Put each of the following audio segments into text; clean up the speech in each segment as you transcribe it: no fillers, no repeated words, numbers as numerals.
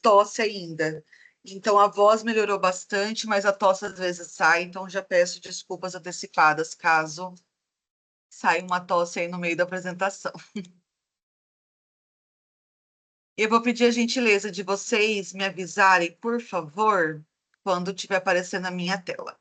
tosse ainda. Então, a voz melhorou bastante, mas a tosse às vezes sai, então já peço desculpas antecipadas caso saia uma tosse aí no meio da apresentação. Eu vou pedir a gentileza de vocês me avisarem, por favor, quando estiver aparecendo na minha tela.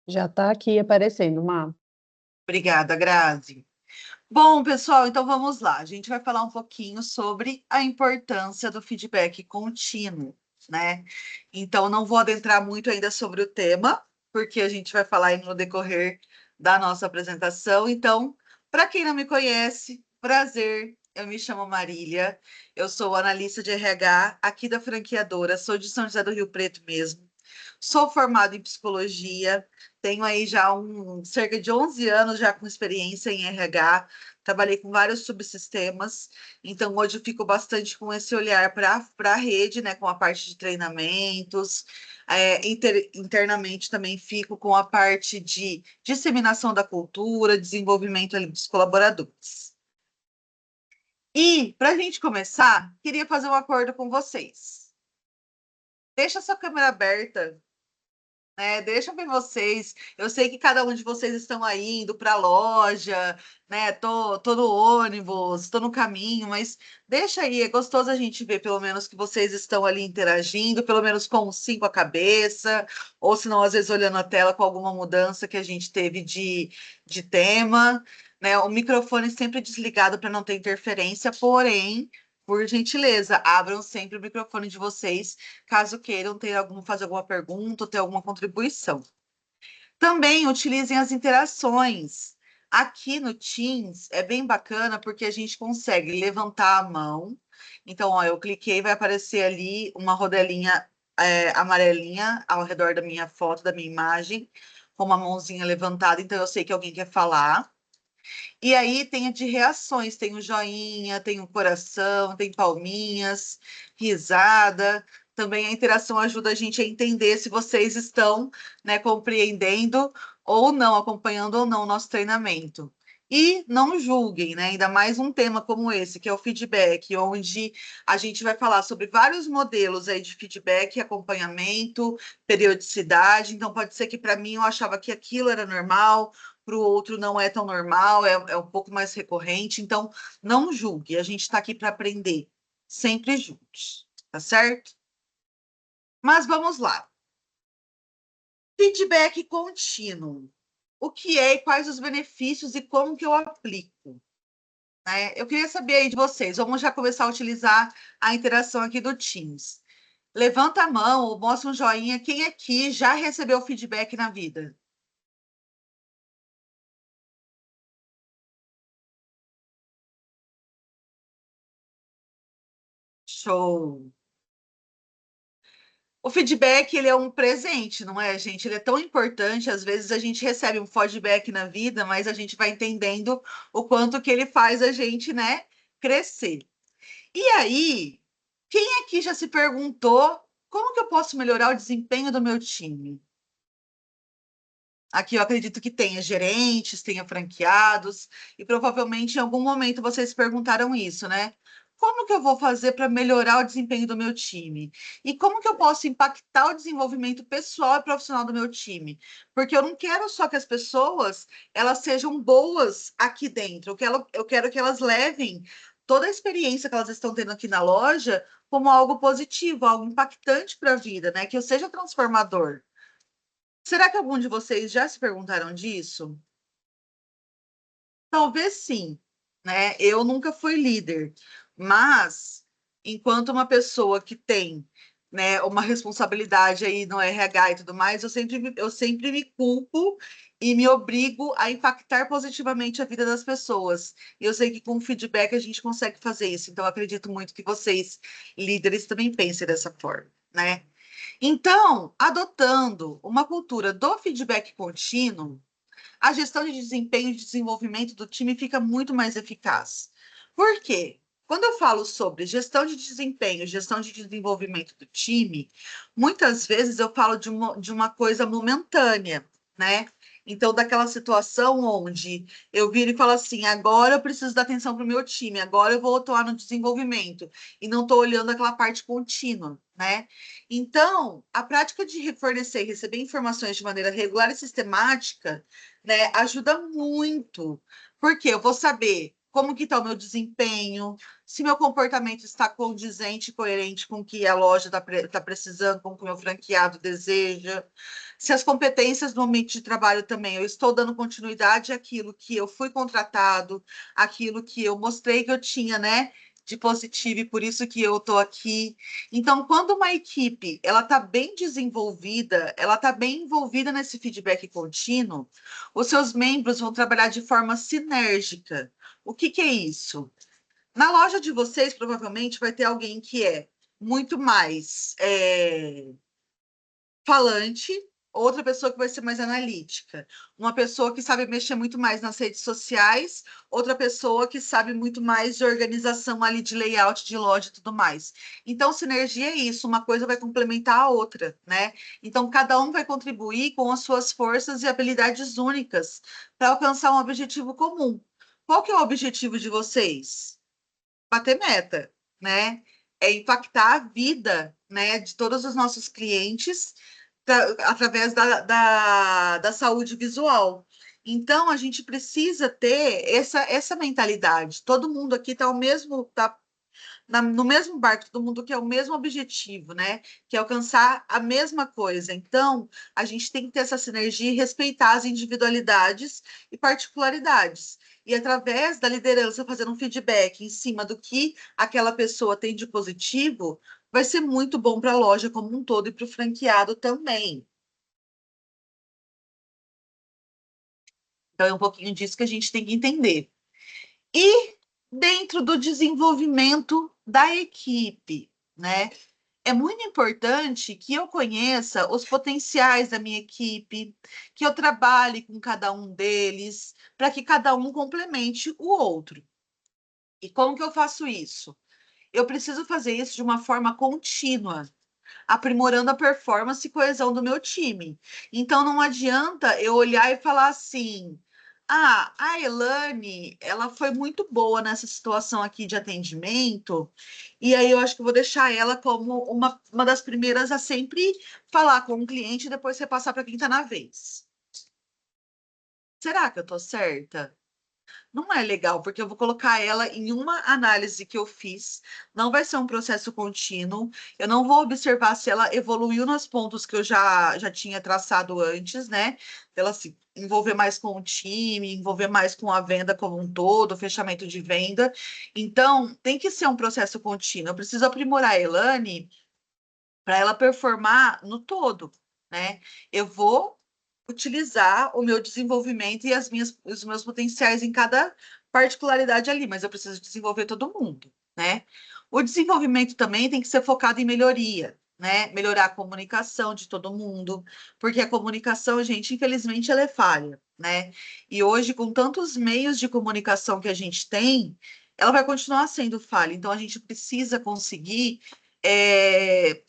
Já está aqui aparecendo, Má. Obrigada, Grazi. Bom, pessoal, então vamos lá. A gente vai falar um pouquinho sobre a importância do feedback contínuo, né? Então, não vou adentrar muito ainda sobre o tema, porque a gente vai falar aí no decorrer da nossa apresentação. Então, para quem não me conhece, prazer, eu me chamo Marília, eu sou analista de RH aqui da franqueadora, sou de São José do Rio Preto mesmo. Sou formada em psicologia, tenho aí já cerca de 11 anos já com experiência em RH, trabalhei com vários subsistemas, então hoje eu fico bastante com esse olhar para a rede, né, com a parte de treinamentos, internamente também fico com a parte de disseminação da cultura, desenvolvimento ali dos colaboradores. E, para a gente começar, queria fazer um acordo com vocês. Deixa a sua câmera aberta, né? Deixa eu ver vocês. Eu sei que cada um de vocês estão aí indo para a loja, né? Tô no ônibus, tô no caminho, mas deixa aí, é gostoso a gente ver pelo menos que vocês estão ali interagindo, pelo menos com um sim com a cabeça, ou se não, às vezes olhando a tela com alguma mudança que a gente teve de tema, né? O microfone sempre desligado para não ter interferência, porém. Por gentileza, abram sempre o microfone de vocês caso queiram fazer alguma pergunta ou ter alguma contribuição. Também utilizem as interações. Aqui no Teams é bem bacana porque a gente consegue levantar a mão. Então, ó, eu cliquei, vai aparecer ali uma rodelinha amarelinha ao redor da minha foto, da minha imagem, com uma mãozinha levantada. Então, eu sei que alguém quer falar. E aí tem a de reações, tem o joinha, tem o coração, tem palminhas, risada. Também a interação ajuda a gente a entender se vocês estão, né, compreendendo ou não, acompanhando ou não o nosso treinamento. E não julguem, né? Ainda mais um tema como esse, que é o feedback, onde a gente vai falar sobre vários modelos aí de feedback, acompanhamento, periodicidade. Então, pode ser que para mim eu achava que aquilo era normal, para o outro não é tão normal, é um pouco mais recorrente. Então, não julgue, a gente está aqui para aprender, sempre juntos, tá certo? Mas vamos lá. Feedback contínuo. O que é e quais os benefícios e como que eu aplico? Né? Eu queria saber aí de vocês. Vamos já começar a utilizar a interação aqui do Teams. Levanta a mão ou mostra um joinha. Quem aqui já recebeu feedback na vida? Show! O feedback, ele é um presente, não é, gente? Ele é tão importante, às vezes a gente recebe um feedback na vida, mas a gente vai entendendo o quanto que ele faz a gente, né, crescer. E aí, quem aqui já se perguntou como que eu posso melhorar o desempenho do meu time? Aqui eu acredito que tenha gerentes, tenha franqueados, e provavelmente em algum momento vocês perguntaram isso, né? Como que eu vou fazer para melhorar o desempenho do meu time? E como que eu posso impactar o desenvolvimento pessoal e profissional do meu time? Porque eu não quero só que as pessoas elas sejam boas aqui dentro, eu quero que elas levem toda a experiência que elas estão tendo aqui na loja como algo positivo, algo impactante para a vida, né? Que eu seja transformador. Será que algum de vocês já se perguntaram disso? Talvez sim, né? Eu nunca fui líder, mas enquanto uma pessoa que tem, né, uma responsabilidade aí no RH e tudo mais, eu sempre me culpo e me obrigo a impactar positivamente a vida das pessoas. E eu sei que com feedback a gente consegue fazer isso. Então, eu acredito muito que vocês, líderes, também pensem dessa forma, né? Então, adotando uma cultura do feedback contínuo, a gestão de desempenho e desenvolvimento do time fica muito mais eficaz. Por quê? Quando eu falo sobre gestão de desempenho, gestão de desenvolvimento do time, muitas vezes eu falo de uma coisa momentânea, né? Então, daquela situação onde eu viro e falo assim: agora eu preciso dar atenção para o meu time, agora eu vou atuar no desenvolvimento, e não estou olhando aquela parte contínua, né? Então, a prática de fornecer e receber informações de maneira regular e sistemática, né, ajuda muito, porque eu vou saber como que está o meu desempenho, se meu comportamento está condizente e coerente com o que a loja está precisando, com o que o meu franqueado deseja, se as competências no ambiente de trabalho também, eu estou dando continuidade àquilo que eu fui contratado, aquilo que eu mostrei que eu tinha, né, de positivo e por isso que eu estou aqui. Então, quando uma equipe ela está bem desenvolvida, ela está bem envolvida nesse feedback contínuo, os seus membros vão trabalhar de forma sinérgica. O que que é isso? Na loja de vocês, provavelmente, vai ter alguém que é muito mais falante, outra pessoa que vai ser mais analítica, uma pessoa que sabe mexer muito mais nas redes sociais, outra pessoa que sabe muito mais de organização ali, de layout de loja e tudo mais. Então, sinergia é isso, uma coisa vai complementar a outra, né? Então, cada um vai contribuir com as suas forças e habilidades únicas para alcançar um objetivo comum. Qual que é o objetivo de vocês? Bater meta, né? É impactar a vida, né, de todos os nossos clientes através da saúde visual. Então, a gente precisa ter essa mentalidade. Todo mundo aqui está no mesmo barco, todo mundo quer o mesmo objetivo, né? Que é alcançar a mesma coisa. Então, a gente tem que ter essa sinergia e respeitar as individualidades e particularidades. E através da liderança fazendo um feedback em cima do que aquela pessoa tem de positivo, vai ser muito bom para a loja como um todo e para o franqueado também. Então, é um pouquinho disso que a gente tem que entender. E dentro do desenvolvimento da equipe, né? É muito importante que eu conheça os potenciais da minha equipe, que eu trabalhe com cada um deles, para que cada um complemente o outro. E como que eu faço isso? Eu preciso fazer isso de uma forma contínua, aprimorando a performance e coesão do meu time. Então, não adianta eu olhar e falar assim: ah, a Elane, ela foi muito boa nessa situação aqui de atendimento, e aí eu acho que eu vou deixar ela como uma das primeiras a sempre falar com o cliente e depois repassar para quem está na vez. Será que eu estou certa? Não é legal, porque eu vou colocar ela em uma análise que eu fiz, não vai ser um processo contínuo, eu não vou observar se ela evoluiu nos pontos que eu já tinha traçado antes, né? Ela se envolver mais com o time, envolver mais com a venda como um todo, fechamento de venda. Então, tem que ser um processo contínuo. Eu preciso aprimorar a Elane para ela performar no todo, né? Eu vou utilizar o meu desenvolvimento e os meus potenciais em cada particularidade ali, mas eu preciso desenvolver todo mundo, né? O desenvolvimento também tem que ser focado em melhoria, né? Melhorar a comunicação de todo mundo, porque a comunicação, gente, infelizmente, ela é falha, né? E hoje, com tantos meios de comunicação que a gente tem, ela vai continuar sendo falha. Então, a gente precisa conseguir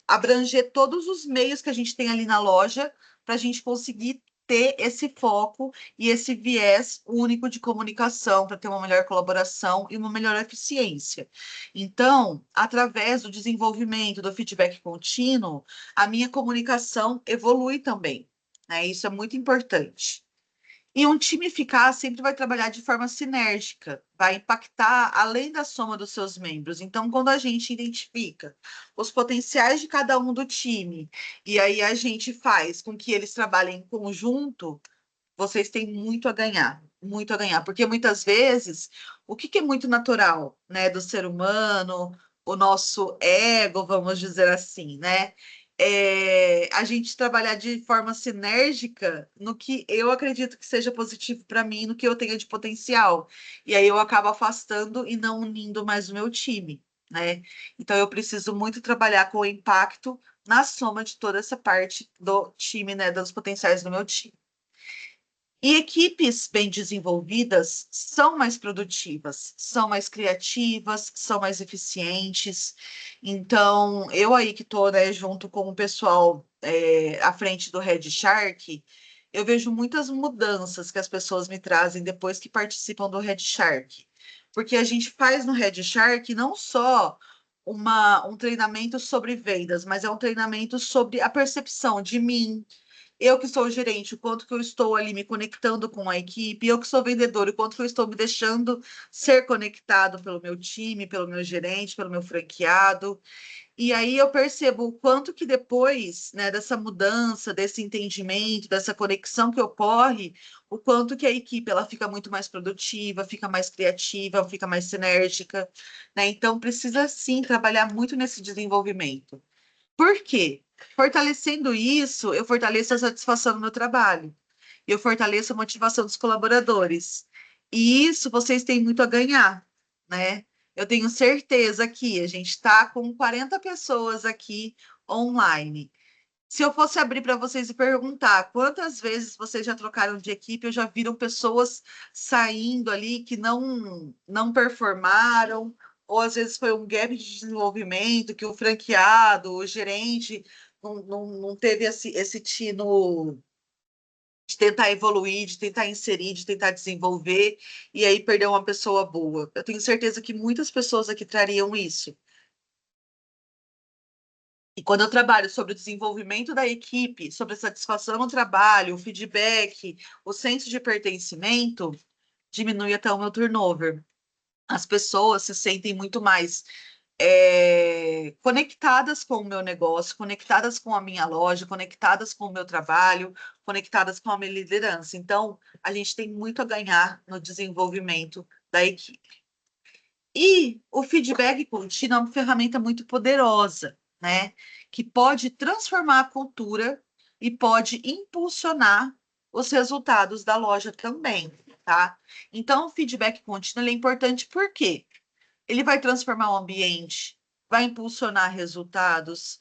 abranger todos os meios que a gente tem ali na loja para a gente conseguir ter esse foco e esse viés único de comunicação para ter uma melhor colaboração e uma melhor eficiência. Então, através do desenvolvimento do feedback contínuo, a minha comunicação evolui também, né? Isso é muito importante. E um time eficaz sempre vai trabalhar de forma sinérgica, vai impactar além da soma dos seus membros. Então, quando a gente identifica os potenciais de cada um do time, e aí a gente faz com que eles trabalhem em conjunto, vocês têm muito a ganhar, porque muitas vezes, o que que é muito natural, né, do ser humano, o nosso ego, vamos dizer assim, né? A gente trabalhar de forma sinérgica no que eu acredito que seja positivo para mim, no que eu tenho de potencial. E aí eu acabo afastando e não unindo mais o meu time, né? Então, eu preciso muito trabalhar com o impacto na soma de toda essa parte do time, né? Dos potenciais do meu time. E equipes bem desenvolvidas são mais produtivas, são mais criativas, são mais eficientes. Então, eu aí que estou, né, junto com o pessoal à frente do Red Shark, eu vejo muitas mudanças que as pessoas me trazem depois que participam do Red Shark. Porque a gente faz no Red Shark não só um treinamento sobre vendas, mas é um treinamento sobre a percepção de mim, eu que sou o gerente, o quanto que eu estou ali me conectando com a equipe, eu que sou vendedor, o quanto que eu estou me deixando ser conectado pelo meu time, pelo meu gerente, pelo meu franqueado. E aí eu percebo o quanto que depois, né, dessa mudança, desse entendimento, dessa conexão que ocorre, o quanto que a equipe ela fica muito mais produtiva, fica mais criativa, fica mais sinérgica, né? Então precisa sim trabalhar muito nesse desenvolvimento. Por quê? Fortalecendo isso, eu fortaleço a satisfação no meu trabalho, eu fortaleço a motivação dos colaboradores. E isso vocês têm muito a ganhar, né? Eu tenho certeza que a gente está com 40 pessoas aqui online. Se eu fosse abrir para vocês e perguntar quantas vezes vocês já trocaram de equipe, ou já viram pessoas saindo ali que não performaram, ou às vezes foi um gap de desenvolvimento que o franqueado, o gerente não teve esse tino de tentar evoluir, de tentar inserir, de tentar desenvolver, e aí perder uma pessoa boa. Eu tenho certeza que muitas pessoas aqui trariam isso. E quando eu trabalho sobre o desenvolvimento da equipe, sobre a satisfação no trabalho, o feedback, o senso de pertencimento, diminui até o meu turnover. As pessoas se sentem muito mais conectadas com o meu negócio, conectadas com a minha loja, conectadas com o meu trabalho, conectadas com a minha liderança. Então, a gente tem muito a ganhar no desenvolvimento da equipe. E o feedback contínuo é uma ferramenta muito poderosa, né? Que pode transformar a cultura e pode impulsionar os resultados da loja também, tá? Então, o feedback contínuo ele é importante por quê? Ele vai transformar o ambiente, vai impulsionar resultados.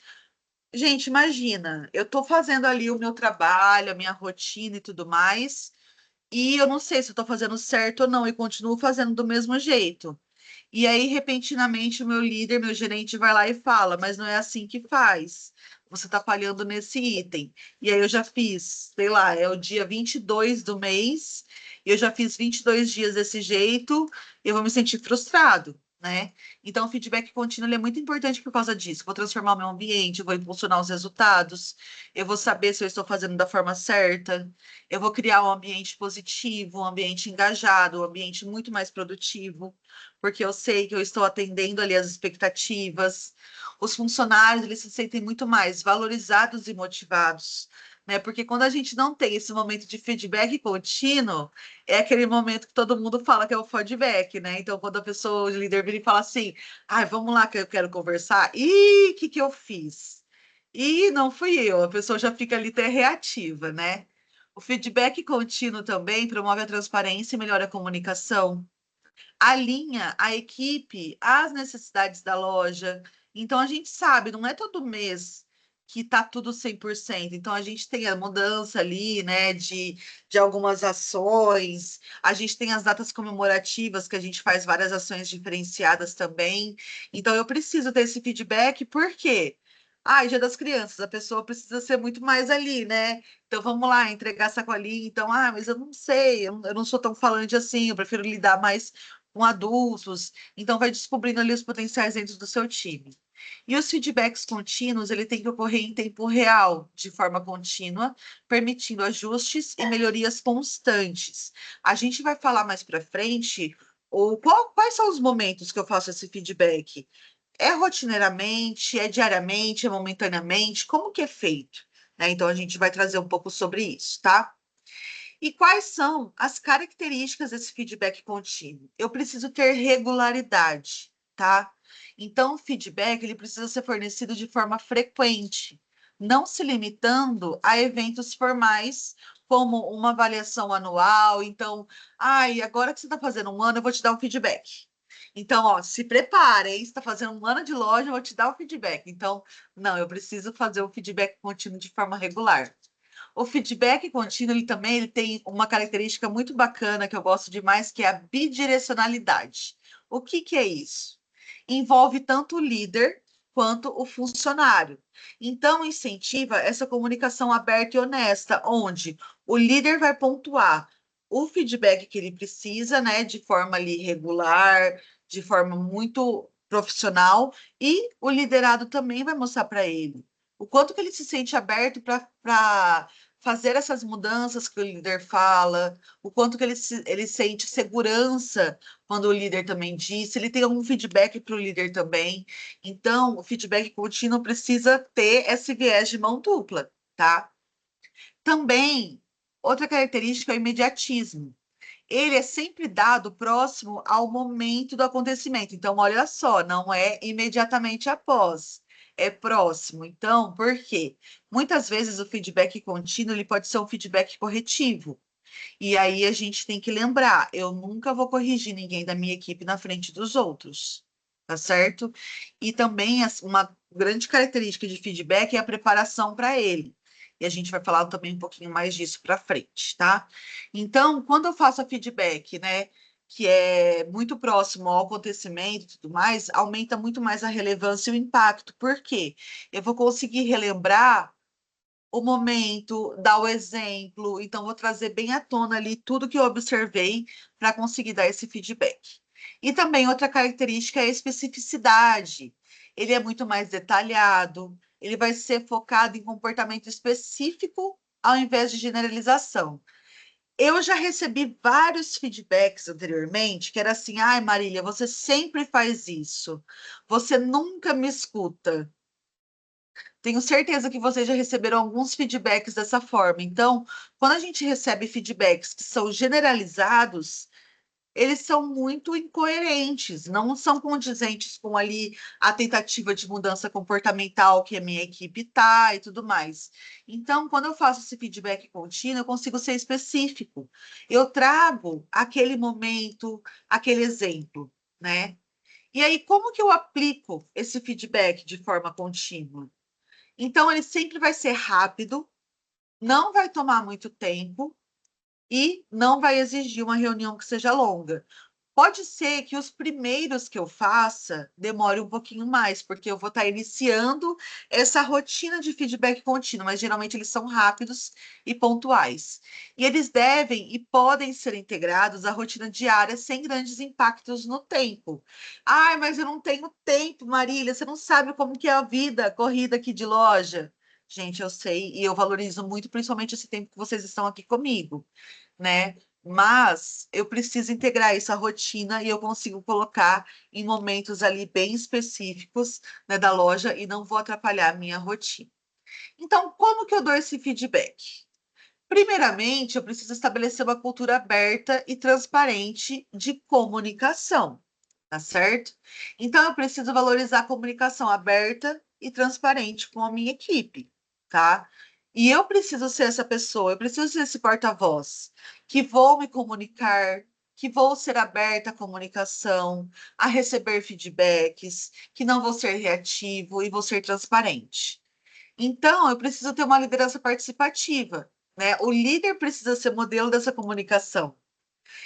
Gente, imagina, eu estou fazendo ali o meu trabalho, a minha rotina e tudo mais, e eu não sei se eu estou fazendo certo ou não, e continuo fazendo do mesmo jeito. E aí, repentinamente, o meu líder, meu gerente vai lá e fala, mas não é assim que faz. Você está falhando nesse item. E aí eu já fiz, sei lá, é o dia 22 do mês, e eu já fiz 22 dias desse jeito, eu vou me sentir frustrado, né? Então, o feedback contínuo ele é muito importante por causa disso. Vou transformar o meu ambiente, eu vou impulsionar os resultados, eu vou saber se eu estou fazendo da forma certa, eu vou criar um ambiente positivo, um ambiente engajado, um ambiente muito mais produtivo porque eu sei que eu estou atendendo ali as expectativas. Os funcionários, eles se sentem muito mais valorizados e motivados, né? Porque quando a gente não tem esse momento de feedback contínuo, é aquele momento que todo mundo fala que é o feedback, né? Então, quando a pessoa, o líder vira e fala assim, ai, vamos lá que eu quero conversar. Ih, o que que eu fiz? E não fui eu, a pessoa já fica ali até reativa, né? O feedback contínuo também promove a transparência e melhora a comunicação, alinha a equipe às necessidades da loja. Então, a gente sabe, não é todo mês que está tudo 100%. Então, a gente tem a mudança ali, né, de algumas ações. A gente tem as datas comemorativas, que a gente faz várias ações diferenciadas também. Então, eu preciso ter esse feedback, por quê? Ah, Dia das Crianças, a pessoa precisa ser muito mais ali, né? Então vamos lá, entregar sacolinha. Então, mas eu não sei, eu não sou tão falante assim, eu prefiro lidar mais com adultos, então vai descobrindo ali os potenciais dentro do seu time. E os feedbacks contínuos, ele tem que ocorrer em tempo real, de forma contínua, permitindo ajustes e melhorias constantes. A gente vai falar mais para frente quais são os momentos que eu faço esse feedback? É rotineiramente, é diariamente, é momentaneamente? Como que é feito? Né? Então, a gente vai trazer um pouco sobre isso, tá? E quais são as características desse feedback contínuo? Eu preciso ter regularidade, tá? Então, o feedback ele precisa ser fornecido de forma frequente, não se limitando a eventos formais, como uma avaliação anual. Então, agora que você está fazendo um ano, eu vou te dar um feedback. Então, ó, se prepare, hein? Você está fazendo um ano de loja, eu vou te dar o feedback. Então, não, eu preciso fazer o feedback contínuo de forma regular. O feedback contínuo, ele tem uma característica muito bacana que eu gosto demais, que é a bidirecionalidade. O que que é isso? Envolve tanto o líder quanto o funcionário. Então, incentiva essa comunicação aberta e honesta, onde o líder vai pontuar o feedback que ele precisa, né, de forma ali regular, de forma muito profissional, e o liderado também vai mostrar para ele o quanto que ele se sente aberto para fazer essas mudanças que o líder fala, o quanto que ele sente segurança quando o líder também diz, ele tem algum feedback para o líder também. Então, o feedback contínuo precisa ter esse viés de mão dupla, tá? Também, outra característica é o imediatismo. Ele é sempre dado próximo ao momento do acontecimento. Então, olha só, não é imediatamente após, é próximo. Então, por quê? Muitas vezes o feedback contínuo ele pode ser um feedback corretivo. E aí a gente tem que lembrar, eu nunca vou corrigir ninguém da minha equipe na frente dos outros, tá certo? E também uma grande característica de feedback é a preparação para ele. E a gente vai falar também um pouquinho mais disso para frente, tá? Então, quando eu faço a feedback, né, que é muito próximo ao acontecimento e tudo mais, aumenta muito mais a relevância e o impacto. Por quê? Eu vou conseguir relembrar o momento, dar o exemplo. Então, vou trazer bem à tona ali tudo que eu observei para conseguir dar esse feedback. E também outra característica é a especificidade. Ele é muito mais detalhado, ele vai ser focado em comportamento específico ao invés de generalização. Eu já recebi vários feedbacks anteriormente, que era assim, ai, Marília, você sempre faz isso. Você nunca me escuta. Tenho certeza que vocês já receberam alguns feedbacks dessa forma. Então, quando a gente recebe feedbacks que são generalizados, eles são muito incoerentes, não são condizentes com ali a tentativa de mudança comportamental que a minha equipe tá e tudo mais. Então, quando eu faço esse feedback contínuo, eu consigo ser específico. Eu trago aquele momento, aquele exemplo, né? E aí, como que eu aplico esse feedback de forma contínua? Então, ele sempre vai ser rápido, não vai tomar muito tempo e não vai exigir uma reunião que seja longa. Pode ser que os primeiros que eu faça demore um pouquinho mais, porque eu vou estar iniciando essa rotina de feedback contínuo, mas geralmente eles são rápidos e pontuais. E eles devem e podem ser integrados à rotina diária sem grandes impactos no tempo. Ai, mas eu não tenho tempo, Marília, você não sabe como que é a vida corrida aqui de loja. Gente, eu sei e eu valorizo muito, principalmente esse tempo que vocês estão aqui comigo, né? Mas eu preciso integrar isso à rotina e eu consigo colocar em momentos ali bem específicos, né, da loja e não vou atrapalhar a minha rotina. Então, como que eu dou esse feedback? Primeiramente, eu preciso estabelecer uma cultura aberta e transparente de comunicação, tá certo? Então, eu preciso valorizar a comunicação aberta e transparente com a minha equipe, tá? E eu preciso ser essa pessoa, eu preciso ser esse porta-voz, que vou me comunicar, que vou ser aberta à comunicação, a receber feedbacks, que não vou ser reativo e vou ser transparente. Então, eu preciso ter uma liderança participativa, né? O líder precisa ser modelo dessa comunicação.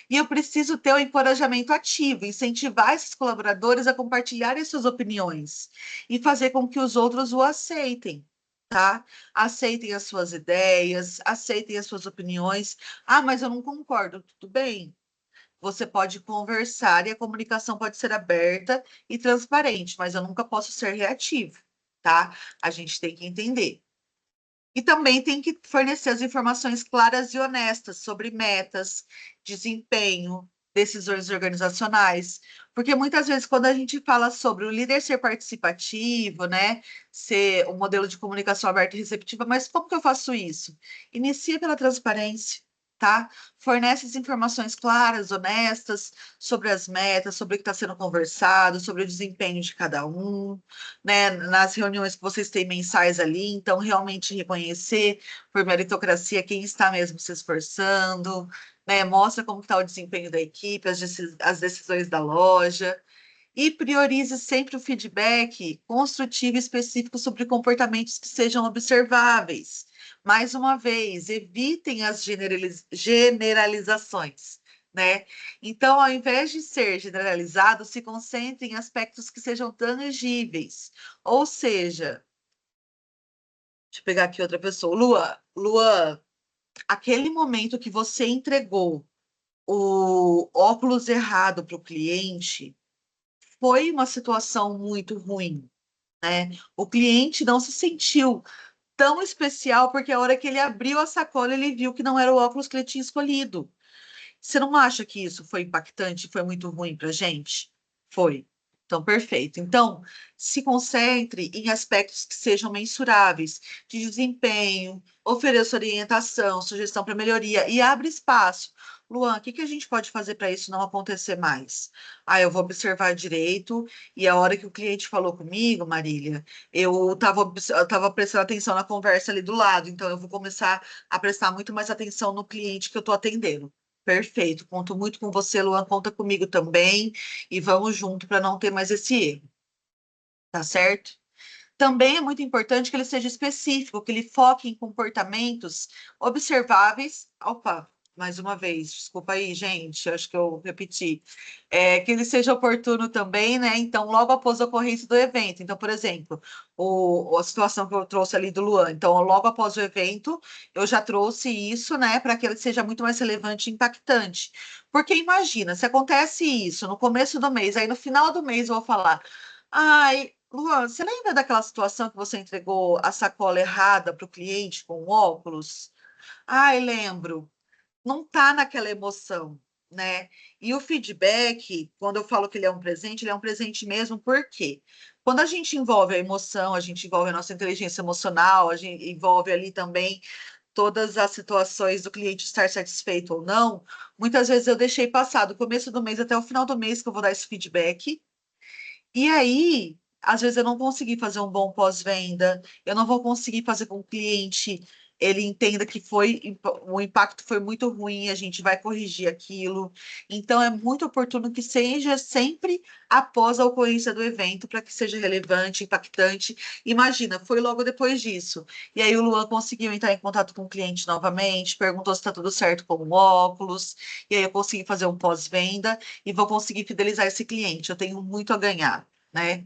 E eu preciso ter o encorajamento ativo, incentivar esses colaboradores a compartilharem suas opiniões e fazer com que os outros o aceitem, tá? Aceitem as suas ideias, aceitem as suas opiniões. Ah, mas eu não concordo. Tudo bem. Você pode conversar e a comunicação pode ser aberta e transparente, mas eu nunca posso ser reativo, tá? A gente tem que entender. E também tem que fornecer as informações claras e honestas sobre metas, desempenho, decisões organizacionais, porque muitas vezes quando a gente fala sobre o líder ser participativo, né, ser um modelo de comunicação aberta e receptiva, mas como que eu faço isso? Inicia pela transparência, tá? Fornece as informações claras, honestas sobre as metas, sobre o que está sendo conversado, sobre o desempenho de cada um, né, nas reuniões que vocês têm mensais ali, então realmente reconhecer por meritocracia quem está mesmo se esforçando, né, mostra como está o desempenho da equipe, as decisões da loja. E priorize sempre o feedback construtivo e específico sobre comportamentos que sejam observáveis. Mais uma vez, evitem as generalizações, né? Então, ao invés de ser generalizado, se concentre em aspectos que sejam tangíveis. Ou seja, deixa eu pegar aqui outra pessoa. Luan, aquele momento que você entregou o óculos errado para o cliente foi uma situação muito ruim, né? O cliente não se sentiu tão especial porque a hora que ele abriu a sacola, ele viu que não era o óculos que ele tinha escolhido. Você não acha que isso foi impactante, foi muito ruim para a gente? Foi. Então, perfeito. Então, se concentre em aspectos que sejam mensuráveis, de desempenho, ofereça orientação, sugestão para melhoria e abre espaço. Luan, o que que a gente pode fazer para isso não acontecer mais? Ah, eu vou observar direito, e a hora que o cliente falou comigo, Marília, eu estava prestando atenção na conversa ali do lado, então eu vou começar a prestar muito mais atenção no cliente que eu estou atendendo. Perfeito, conto muito com você, Luan, conta comigo também e vamos junto para não ter mais esse erro, tá certo? Também é muito importante que ele seja específico, que ele foque em comportamentos observáveis. Opa, mais uma vez, desculpa aí, gente, acho que eu repeti. Que ele seja oportuno também, né? Então, logo após a ocorrência do evento. Então, por exemplo, a situação que eu trouxe ali do Luan. Então, logo após o evento, eu já trouxe isso, né, para que ele seja muito mais relevante e impactante. Porque imagina, se acontece isso no começo do mês, aí no final do mês eu vou falar. Ai, Luan, você lembra daquela situação que você entregou a sacola errada para o cliente com o óculos? Ai, lembro. Não tá naquela emoção, né? E o feedback, quando eu falo que ele é um presente mesmo, por quê? Quando a gente envolve a emoção, a gente envolve a nossa inteligência emocional, a gente envolve ali também todas as situações do cliente estar satisfeito ou não, muitas vezes eu deixei passar do começo do mês até o final do mês que eu vou dar esse feedback. E aí, às vezes eu não consegui fazer um bom pós-venda, eu não vou conseguir fazer com que o cliente ele entenda que o impacto foi muito ruim, a gente vai corrigir aquilo. Então é muito oportuno que seja sempre após a ocorrência do evento, para que seja relevante, impactante. Imagina, foi logo depois disso. E aí o Luan conseguiu entrar em contato com o cliente novamente, perguntou se está tudo certo com o óculos, e aí eu consegui fazer um pós-venda e vou conseguir fidelizar esse cliente. Eu tenho muito a ganhar, né?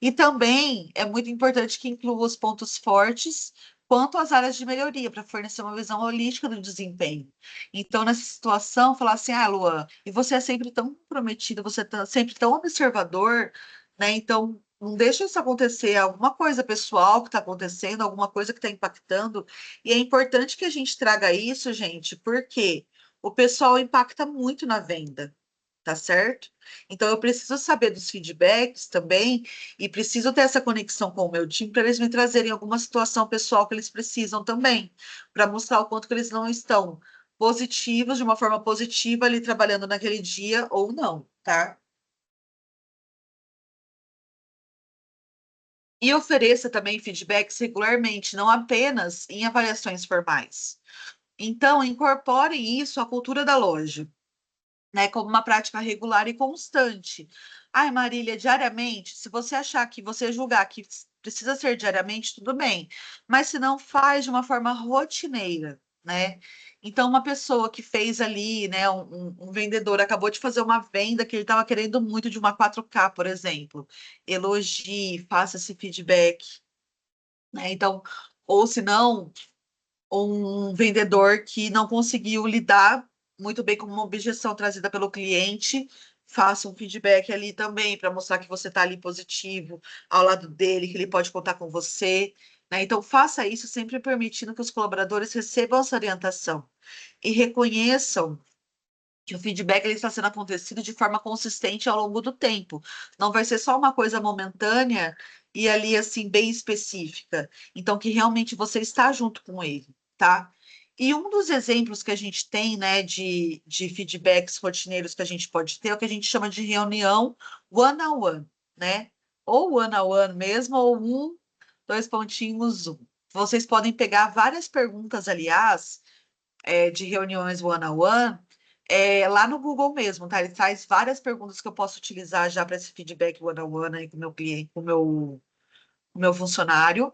E também é muito importante que inclua os pontos fortes quanto às áreas de melhoria, para fornecer uma visão holística do desempenho. Então, nessa situação, falar assim, ah, Luan, e você é sempre tão comprometido, você é sempre tão observador, né? Então, não deixa isso acontecer, alguma coisa pessoal que está acontecendo, alguma coisa que está impactando, e é importante que a gente traga isso, gente, porque o pessoal impacta muito na venda, tá certo? Então, eu preciso saber dos feedbacks também e preciso ter essa conexão com o meu time para eles me trazerem alguma situação pessoal que eles precisam também, para mostrar o quanto que eles não estão positivos, de uma forma positiva ali trabalhando naquele dia ou não, tá? E ofereça também feedbacks regularmente, não apenas em avaliações formais. Então, incorpore isso à cultura da loja, né, como uma prática regular e constante. Ai, Marília, diariamente, se você achar que você julgar que precisa ser diariamente, tudo bem, mas se não faz de uma forma rotineira, né? Então, uma pessoa que fez ali, né, um vendedor acabou de fazer uma venda que ele estava querendo muito de uma 4K, por exemplo. Elogie, faça esse feedback, né? Então, ou se não, um vendedor que não conseguiu lidar muito bem com uma objeção trazida pelo cliente, faça um feedback ali também para mostrar que você está ali positivo ao lado dele, que ele pode contar com você, né? Então, faça isso sempre permitindo que os colaboradores recebam essa orientação e reconheçam que o feedback ele está sendo acontecido de forma consistente ao longo do tempo. Não vai ser só uma coisa momentânea e ali, assim, bem específica. Então, que realmente você está junto com ele, tá? E um dos exemplos que a gente tem, né, de feedbacks rotineiros que a gente pode ter é o que a gente chama de reunião one-on-one, né? Ou one-on-one mesmo, ou um, dois pontinhos, um. Vocês podem pegar várias perguntas, aliás, de reuniões one-on-one lá no Google mesmo, tá? Ele traz várias perguntas que eu posso utilizar já para esse feedback one-on-one aí com o meu cliente, com o meu funcionário.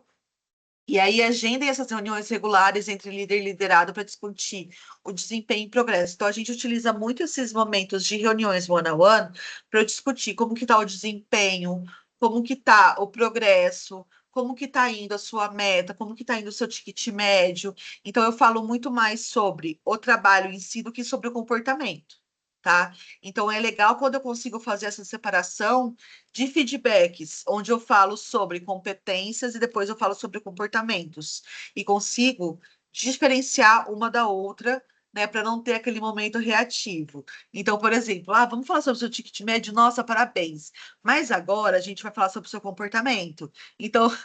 E aí agendem essas reuniões regulares entre líder e liderado para discutir o desempenho e progresso. Então, a gente utiliza muito esses momentos de reuniões one-on-one para discutir como que está o desempenho, como que está o progresso, como que está indo a sua meta, como que está indo o seu ticket médio. Então, eu falo muito mais sobre o trabalho em si do que sobre o comportamento, tá? Então, é legal quando eu consigo fazer essa separação de feedbacks, onde eu falo sobre competências e depois eu falo sobre comportamentos. E consigo diferenciar uma da outra, né, para não ter aquele momento reativo. Então, por exemplo, vamos falar sobre o seu ticket médio, nossa, parabéns. Mas agora a gente vai falar sobre o seu comportamento. Então,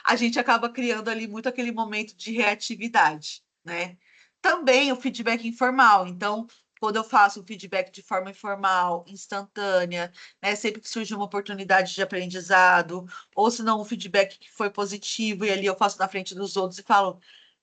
a gente acaba criando ali muito aquele momento de reatividade, né? Também o feedback informal. Então, quando eu faço o feedback de forma informal, instantânea, né? Sempre que surge uma oportunidade de aprendizado, ou se não, um feedback que foi positivo, e ali eu faço na frente dos outros e falo: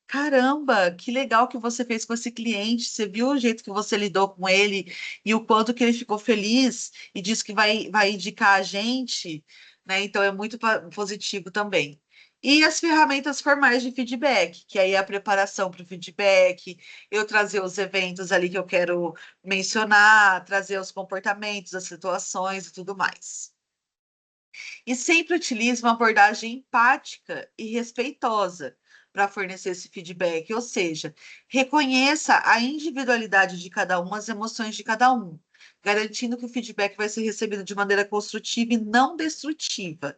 caramba, que legal que você fez com esse cliente. Você viu o jeito que você lidou com ele e o quanto que ele ficou feliz e disse que vai indicar a gente, né? Então é muito positivo também. E as ferramentas formais de feedback, que aí é a preparação para o feedback, eu trazer os eventos ali que eu quero mencionar, trazer os comportamentos, as situações e tudo mais. E sempre utilize uma abordagem empática e respeitosa para fornecer esse feedback, ou seja, reconheça a individualidade de cada um, as emoções de cada um, garantindo que o feedback vai ser recebido de maneira construtiva e não destrutiva,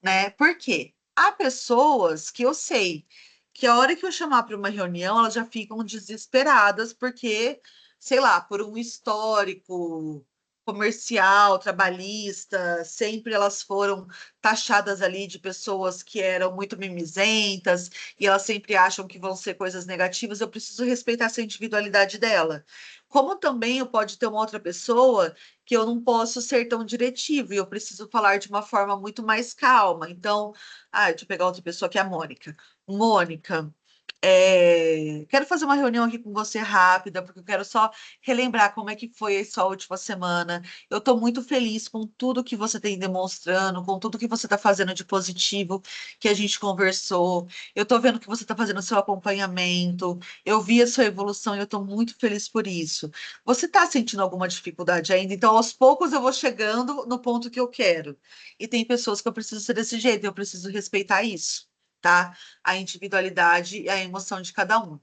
né? Por quê? Há pessoas que eu sei que a hora que eu chamar para uma reunião, elas já ficam desesperadas porque, sei lá, por um histórico comercial, trabalhista, sempre elas foram taxadas ali de pessoas que eram muito mimizentas e elas sempre acham que vão ser coisas negativas. Eu preciso respeitar essa individualidade dela. Como também eu pode ter uma outra pessoa que eu não posso ser tão diretivo e eu preciso falar de uma forma muito mais calma. Então, deixa eu pegar outra pessoa que é a Mônica. Mônica, quero fazer uma reunião aqui com você rápida, porque eu quero só relembrar como é que foi a sua última semana. Eu estou muito feliz com tudo que você tem demonstrando, com tudo que você está fazendo de positivo que a gente conversou. Eu estou vendo que você está fazendo seu acompanhamento. Eu vi a sua evolução e eu estou muito feliz por isso. Você está sentindo alguma dificuldade ainda? Então, aos poucos, eu vou chegando no ponto que eu quero. E tem pessoas que eu preciso ser desse jeito, eu preciso respeitar isso, tá? A individualidade e a emoção de cada um.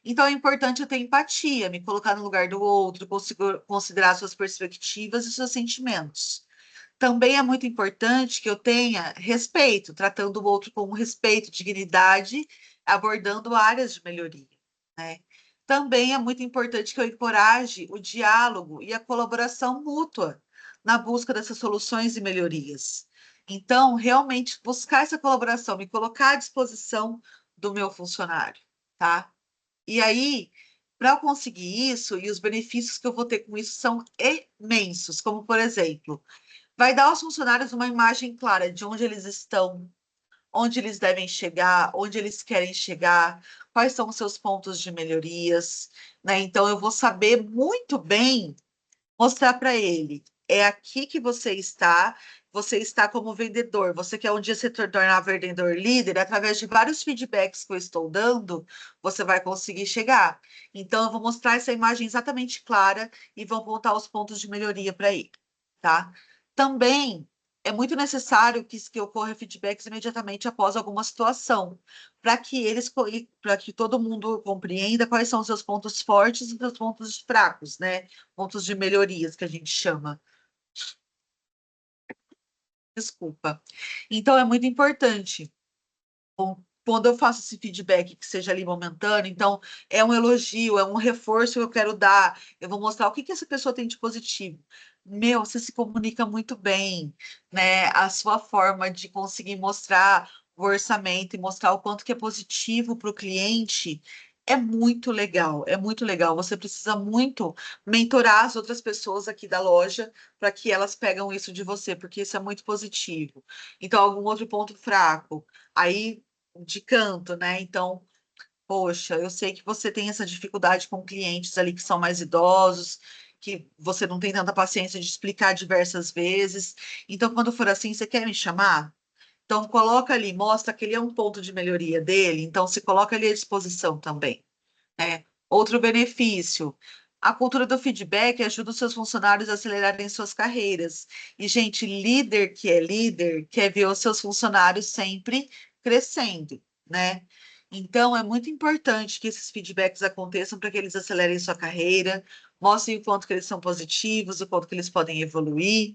Então, é importante eu ter empatia, me colocar no lugar do outro, considerar suas perspectivas e seus sentimentos. Também é muito importante que eu tenha respeito, tratando o outro com respeito, dignidade, abordando áreas de melhoria, né? Também é muito importante que eu encoraje o diálogo e a colaboração mútua na busca dessas soluções e melhorias. Então, realmente buscar essa colaboração, me colocar à disposição do meu funcionário, tá? E aí, para eu conseguir isso, e os benefícios que eu vou ter com isso são imensos, como por exemplo, vai dar aos funcionários uma imagem clara de onde eles estão, onde eles devem chegar, onde eles querem chegar, quais são os seus pontos de melhorias, né? Então, eu vou saber muito bem mostrar para ele. É aqui que você está como vendedor. Você quer um dia se tornar vendedor líder, através de vários feedbacks que eu estou dando, você vai conseguir chegar. Então, eu vou mostrar essa imagem exatamente clara e vou apontar os pontos de melhoria para ele, tá? Também é muito necessário que ocorra feedbacks imediatamente após alguma situação, para que todo mundo compreenda quais são os seus pontos fortes e os seus pontos fracos, né? Pontos de melhorias que a gente chama. Desculpa. Então, é muito importante. Bom, quando eu faço esse feedback que seja ali momentâneo, então é um elogio, é um reforço que eu quero dar. Eu vou mostrar o que que essa pessoa tem de positivo. Meu, você se comunica muito bem, né? A sua forma de conseguir mostrar o orçamento e mostrar o quanto que é positivo para o cliente é muito legal, é muito legal. Você precisa muito mentorar as outras pessoas aqui da loja para que elas pegam isso de você, porque isso é muito positivo. Então, algum outro ponto fraco. Aí de canto, né? Então, poxa, eu sei que você tem essa dificuldade com clientes ali que são mais idosos, que você não tem tanta paciência de explicar diversas vezes. Então, quando for assim, você quer me chamar? Então, coloca ali, mostra que ele é um ponto de melhoria dele, então se coloca ali à disposição também, né? Outro benefício, a cultura do feedback ajuda os seus funcionários a acelerarem suas carreiras. E, gente, líder que é líder quer ver os seus funcionários sempre crescendo, né? Então, é muito importante que esses feedbacks aconteçam para que eles acelerem sua carreira, mostrem o quanto que eles são positivos, o quanto que eles podem evoluir.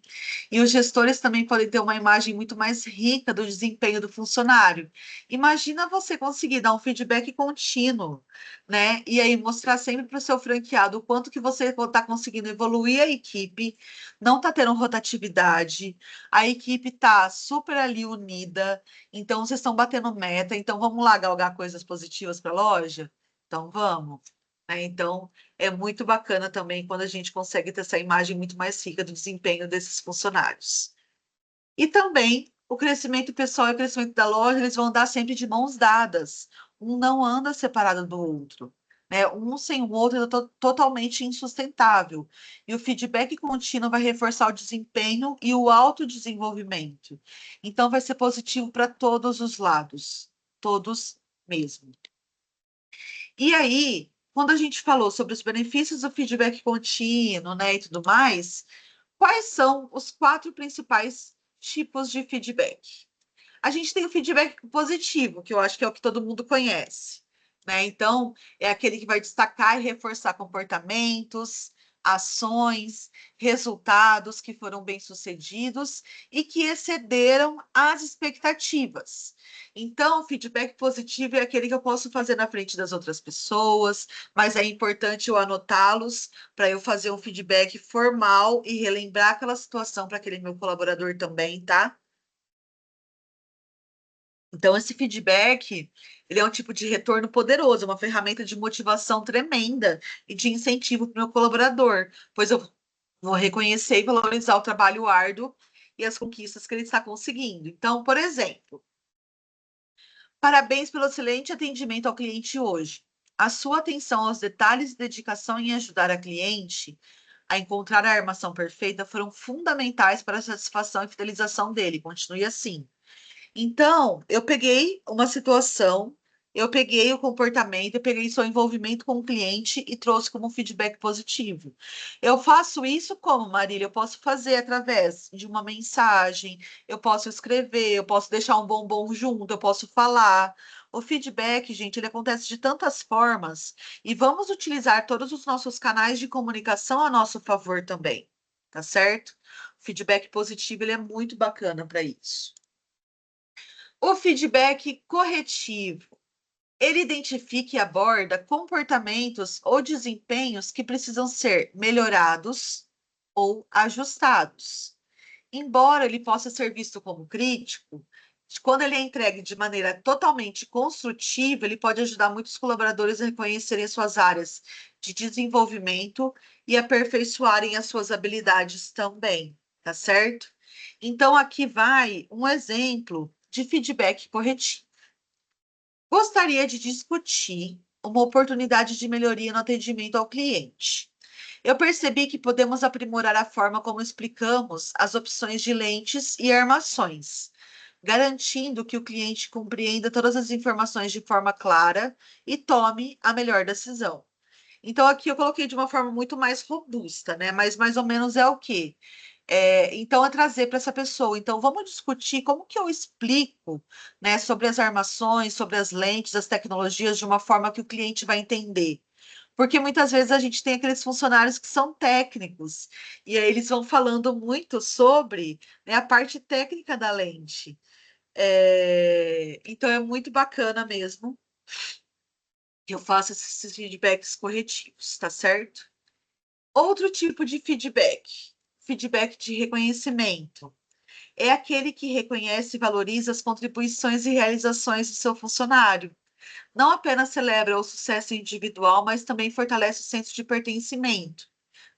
E os gestores também podem ter uma imagem muito mais rica do desempenho do funcionário. Imagina você conseguir dar um feedback contínuo, né? E aí mostrar sempre para o seu franqueado o quanto que você está conseguindo evoluir a equipe, não está tendo rotatividade, a equipe está super ali unida, então vocês estão batendo meta, então vamos lá galgar coisas positivas para a loja? Então vamos. Né? Então é muito bacana também quando a gente consegue ter essa imagem muito mais rica do desempenho desses funcionários. E também o crescimento pessoal e o crescimento da loja, eles vão andar sempre de mãos dadas. Um não anda separado do outro. Né? Um sem o outro é totalmente insustentável. E o feedback contínuo vai reforçar o desempenho e o autodesenvolvimento. Então, vai ser positivo para todos os lados. Todos mesmo. E aí, quando a gente falou sobre os benefícios do feedback contínuo, né, e tudo mais, quais são os quatro principais tipos de feedback? A gente tem o feedback positivo, que eu acho que é o que todo mundo conhece, né? Então, é aquele que vai destacar e reforçar comportamentos, ações, resultados que foram bem-sucedidos e que excederam as expectativas. Então, o feedback positivo é aquele que eu posso fazer na frente das outras pessoas, mas é importante eu anotá-los para eu fazer um feedback formal e relembrar aquela situação para aquele meu colaborador também, tá? Então, esse feedback, ele é um tipo de retorno poderoso, é uma ferramenta de motivação tremenda e de incentivo para o meu colaborador, pois eu vou reconhecer e valorizar o trabalho árduo e as conquistas que ele está conseguindo. Então, por exemplo, parabéns pelo excelente atendimento ao cliente hoje. A sua atenção aos detalhes e dedicação em ajudar a cliente a encontrar a armação perfeita foram fundamentais para a satisfação e fidelização dele. Continue assim. Então, eu peguei uma situação, eu peguei o comportamento, eu peguei seu envolvimento com o cliente e trouxe como feedback positivo. Eu faço isso como, Marília? Eu posso fazer através de uma mensagem, eu posso escrever, eu posso deixar um bombom junto, eu posso falar. O feedback, gente, ele acontece de tantas formas e vamos utilizar todos os nossos canais de comunicação a nosso favor também, tá certo? O feedback positivo, ele é muito bacana para isso. O feedback corretivo, ele identifica e aborda comportamentos ou desempenhos que precisam ser melhorados ou ajustados. Embora ele possa ser visto como crítico, quando ele é entregue de maneira totalmente construtiva, ele pode ajudar muitos colaboradores a reconhecerem suas áreas de desenvolvimento e aperfeiçoarem as suas habilidades também, tá certo? Então, aqui vai um exemplo de feedback corretivo. Gostaria de discutir uma oportunidade de melhoria no atendimento ao cliente. Eu percebi que podemos aprimorar a forma como explicamos as opções de lentes e armações, garantindo que o cliente compreenda todas as informações de forma clara e tome a melhor decisão. Então, aqui eu coloquei de uma forma muito mais robusta, né? Mas mais ou menos é o quê? Então, é trazer para essa pessoa. Então, vamos discutir como que eu explico, né, sobre as armações, sobre as lentes, as tecnologias, de uma forma que o cliente vai entender. Porque muitas vezes a gente tem aqueles funcionários que são técnicos, e aí eles vão falando muito sobre, né, a parte técnica da lente. Então, é muito bacana mesmo que eu faça esses feedbacks corretivos, tá certo? Outro tipo de feedback, feedback de reconhecimento, é aquele que reconhece e valoriza as contribuições e realizações do seu funcionário. Não apenas celebra o sucesso individual, mas também fortalece o senso de pertencimento,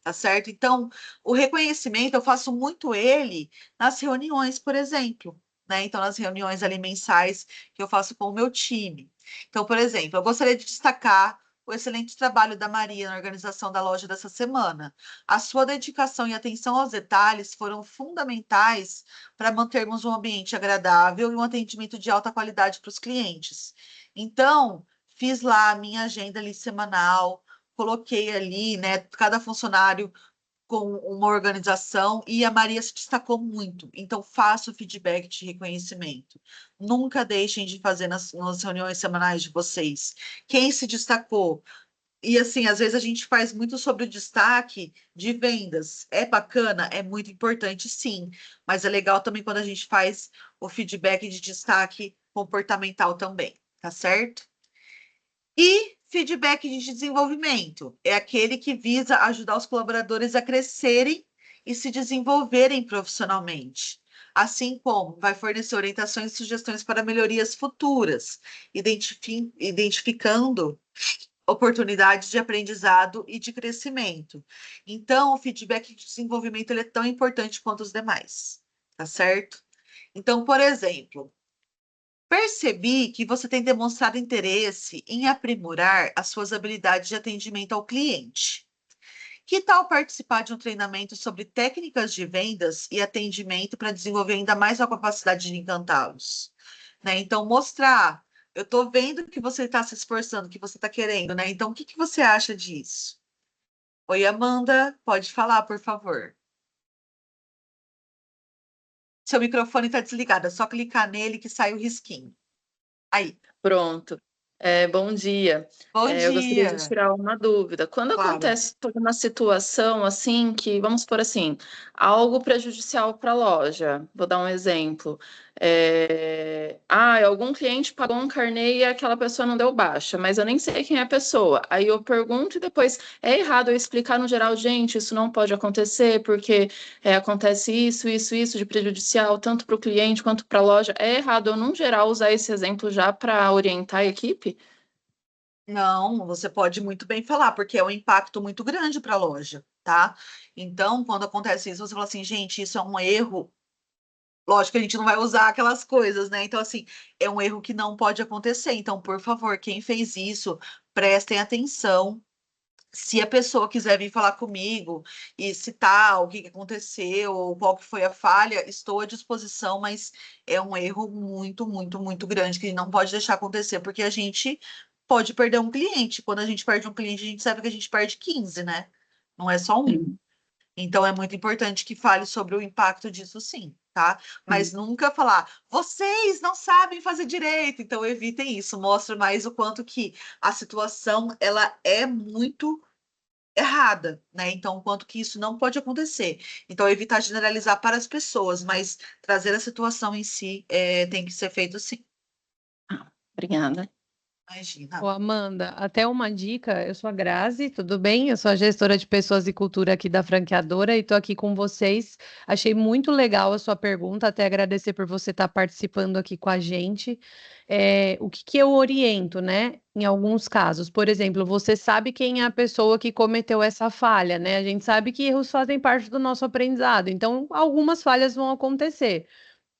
tá certo? Então, o reconhecimento, eu faço muito ele nas reuniões, por exemplo, né? Então, nas reuniões ali mensais que eu faço com o meu time. Então, por exemplo, eu gostaria de destacar o excelente trabalho da Maria na organização da loja dessa semana. A sua dedicação e atenção aos detalhes foram fundamentais para mantermos um ambiente agradável e um atendimento de alta qualidade para os clientes. Então, fiz lá a minha agenda ali semanal, coloquei ali, né, cada funcionário com uma organização e a Maria se destacou muito. Então, faça o feedback de reconhecimento. Nunca deixem de fazer nas reuniões semanais de vocês. Quem se destacou? E assim, às vezes a gente faz muito sobre o destaque de vendas. É bacana, é muito importante, sim. Mas é legal também quando a gente faz o feedback de destaque comportamental também, tá certo? E feedback de desenvolvimento é aquele que visa ajudar os colaboradores a crescerem e se desenvolverem profissionalmente, assim como vai fornecer orientações e sugestões para melhorias futuras, identificando oportunidades de aprendizado e de crescimento. Então, o feedback de desenvolvimento ele é tão importante quanto os demais, tá certo? Então, por exemplo, percebi que você tem demonstrado interesse em aprimorar as suas habilidades de atendimento ao cliente. Que tal participar de um treinamento sobre técnicas de vendas e atendimento para desenvolver ainda mais a capacidade de encantá-los? Né? Então, mostrar. Eu estou vendo que você está se esforçando, que você está querendo, né? Então, o que que você acha disso? Oi, Amanda, pode falar, por favor. Seu microfone está desligado, é só clicar nele que sai o risquinho. Aí, Pronto. Bom dia. bom Eu gostaria de dia. tirar uma dúvida. Quando Claro. acontece toda uma situação assim, que, vamos por assim, algo prejudicial para a loja, vou dar um exemplo. Algum cliente pagou um carnê e aquela pessoa não deu baixa, mas eu nem sei quem é a pessoa. Aí eu pergunto e depois é errado eu explicar no geral, gente, isso não pode acontecer, porque acontece isso de prejudicial, tanto para o cliente quanto para a loja. É errado eu, no geral, usar esse exemplo já para orientar a equipe? Não, você pode muito bem falar, porque é um impacto muito grande para a loja, tá? Então, quando acontece isso, você fala assim, gente, isso é um erro. Lógico que a gente não vai usar aquelas coisas, né? Então, assim, é um erro que não pode acontecer. Então, por favor, quem fez isso, prestem atenção. Se a pessoa quiser vir falar comigo e citar o que que aconteceu, ou qual que foi a falha, estou à disposição, mas é um erro muito grande que não pode deixar acontecer, porque a gente pode perder um cliente. Quando a gente perde um cliente, a gente sabe que a gente perde 15, né? Não é só um. Sim, Então é muito importante que fale sobre o impacto disso, sim, tá? Mas sim. nunca falar, vocês não sabem fazer direito, então evitem isso. Mostra mais o quanto que a situação ela é muito errada, né? Então, o quanto que isso não pode acontecer. Então, evitar generalizar para as pessoas, mas trazer a situação em si tem que ser feito sim. Obrigada. Imagina. Ô, Amanda, até uma dica, eu sou a Grazi, tudo bem? Eu sou a gestora de pessoas e cultura aqui da franqueadora e estou aqui com vocês. Achei muito legal a sua pergunta, até agradecer por você estar participando aqui com a gente. O que que eu oriento, né? Em alguns casos, por exemplo, você sabe quem é a pessoa que cometeu essa falha, né? A gente sabe que erros fazem parte do nosso aprendizado, então algumas falhas vão acontecer.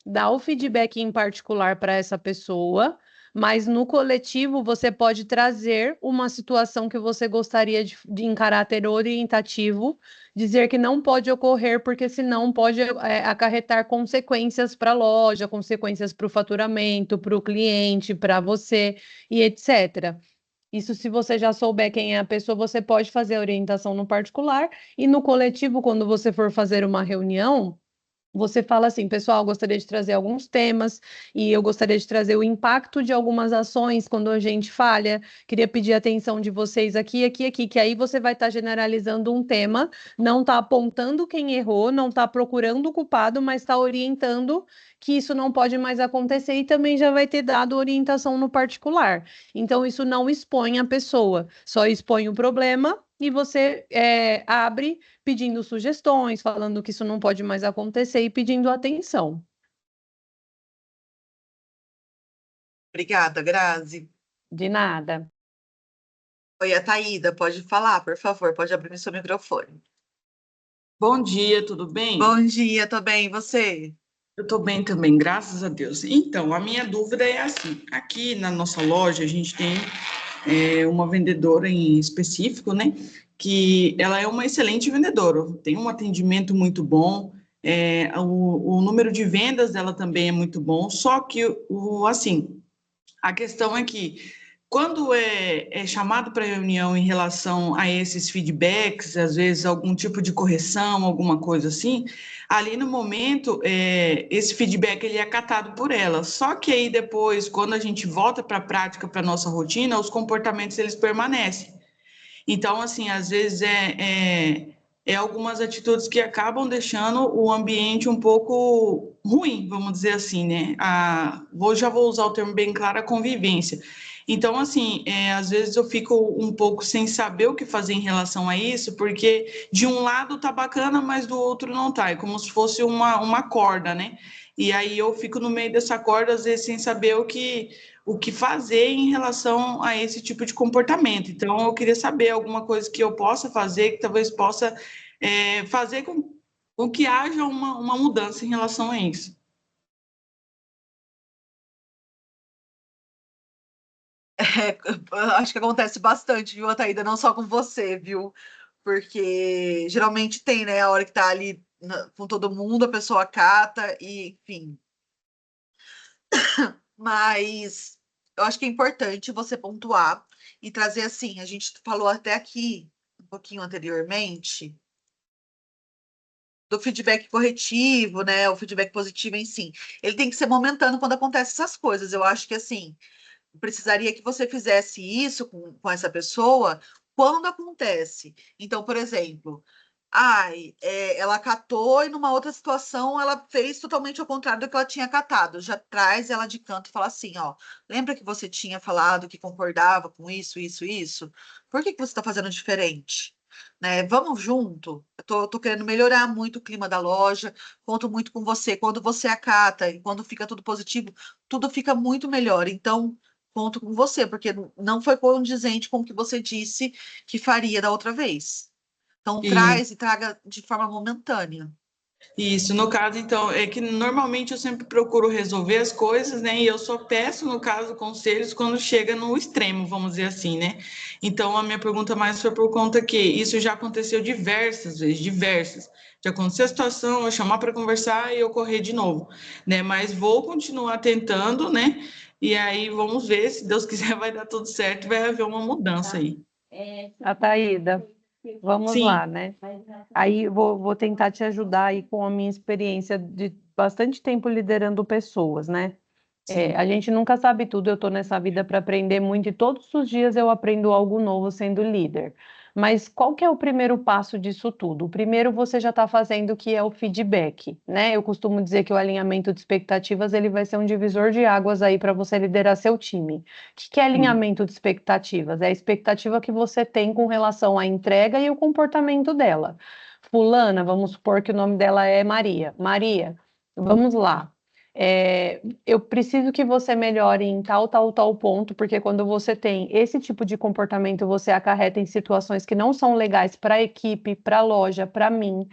Dá o feedback em particular para essa pessoa, mas no coletivo você pode trazer uma situação que você gostaria de em caráter orientativo, dizer que não pode ocorrer, porque senão pode acarretar consequências para a loja, consequências para o faturamento, para o cliente, para você e etc. Isso, se você já souber quem é a pessoa, você pode fazer a orientação no particular e no coletivo, quando você for fazer uma reunião. Você fala assim, pessoal, gostaria de trazer alguns temas e eu gostaria de trazer o impacto de algumas ações quando a gente falha. Queria pedir a atenção de vocês aqui, que aí você vai estar generalizando um tema, não está apontando quem errou, não está procurando o culpado, mas está orientando que isso não pode mais acontecer e também já vai ter dado orientação no particular. Então, isso não expõe a pessoa, só expõe o problema e você abre pedindo sugestões, falando que isso não pode mais acontecer e pedindo atenção. Obrigada, Grazi. De nada. Oi, a Taída, pode falar, por favor, pode abrir seu microfone. Bom dia, tudo bem? Bom dia, tô bem, e você? Eu estou bem também, graças a Deus. Então, a minha dúvida é assim: aqui na nossa loja a gente tem uma vendedora em específico, né? Que ela é uma excelente vendedora, tem um atendimento muito bom, o número de vendas dela também é muito bom, só que assim, a questão é que quando é chamado para reunião em relação a esses feedbacks, às vezes algum tipo de correção, alguma coisa assim, ali no momento esse feedback ele é acatado por ela. Só que aí depois, quando a gente volta para a prática, para a nossa rotina, os comportamentos eles permanecem. Então, assim, às vezes é algumas atitudes que acabam deixando o ambiente um pouco ruim, vamos dizer assim, né? Já vou usar o termo bem claro, a convivência. Então, assim, às vezes eu fico um pouco sem saber o que fazer em relação a isso, porque de um lado tá bacana, mas do outro não tá. É como se fosse uma corda, né? E aí eu fico no meio dessa corda, às vezes, sem saber o que fazer em relação a esse tipo de comportamento. Então, eu queria saber alguma coisa que eu possa fazer, que talvez possa fazer com que haja uma mudança em relação a isso. Acho que acontece bastante, viu, Ataída? Não só com você, viu? Porque geralmente tem, né? A hora que tá ali com todo mundo, a pessoa cata e, enfim. Mas eu acho que é importante você pontuar e trazer assim. A gente falou até aqui, um pouquinho anteriormente, do feedback corretivo, né? O feedback positivo em si. Ele tem que ser momentâneo quando acontecem essas coisas. Eu acho que assim. Precisaria que você fizesse isso com essa pessoa quando acontece. Então, por exemplo, ela catou e numa outra situação ela fez totalmente ao contrário do que ela tinha catado. Já traz ela de canto e fala assim, ó, lembra que você tinha falado que concordava com isso, isso, isso? Por que que você está fazendo diferente? Né? Vamos junto. Eu tô querendo melhorar muito o clima da loja. Conto muito com você. Quando você acata e quando fica tudo positivo, tudo fica muito melhor. Então, conto com você, porque não foi condizente com o que você disse que faria da outra vez. Então, E traz e traga de forma momentânea. isso, no caso, então, é que normalmente eu sempre procuro resolver as coisas, né? E eu só peço, no caso, conselhos quando chega no extremo, vamos dizer assim, né? Então, a minha pergunta mais foi por conta que isso já aconteceu diversas vezes, diversas. Já aconteceu a situação, eu chamar para conversar e ocorrer de novo, né? Mas vou continuar tentando, né? E aí vamos ver, se Deus quiser, vai dar tudo certo, vai haver uma mudança aí. Ataída, vamos Sim, lá, né? Aí vou tentar te ajudar aí com a minha experiência de bastante tempo liderando pessoas, né? sim. A gente nunca sabe tudo, eu estou nessa vida para aprender muito e todos os dias eu aprendo algo novo sendo líder. Mas qual que é o primeiro passo disso tudo? O primeiro você já está fazendo, que é o feedback, né? Eu costumo dizer que o alinhamento de expectativas ele vai ser um divisor de águas aí para você liderar seu time. O que é Sim. alinhamento de expectativas? É a expectativa que você tem com relação à entrega e o comportamento dela. Fulana, vamos supor que o nome dela é Maria. Maria, vamos lá. Eu preciso que você melhore em tal, tal, tal ponto, porque quando você tem esse tipo de comportamento, você acarreta em situações que não são legais para a equipe, para a loja, para mim.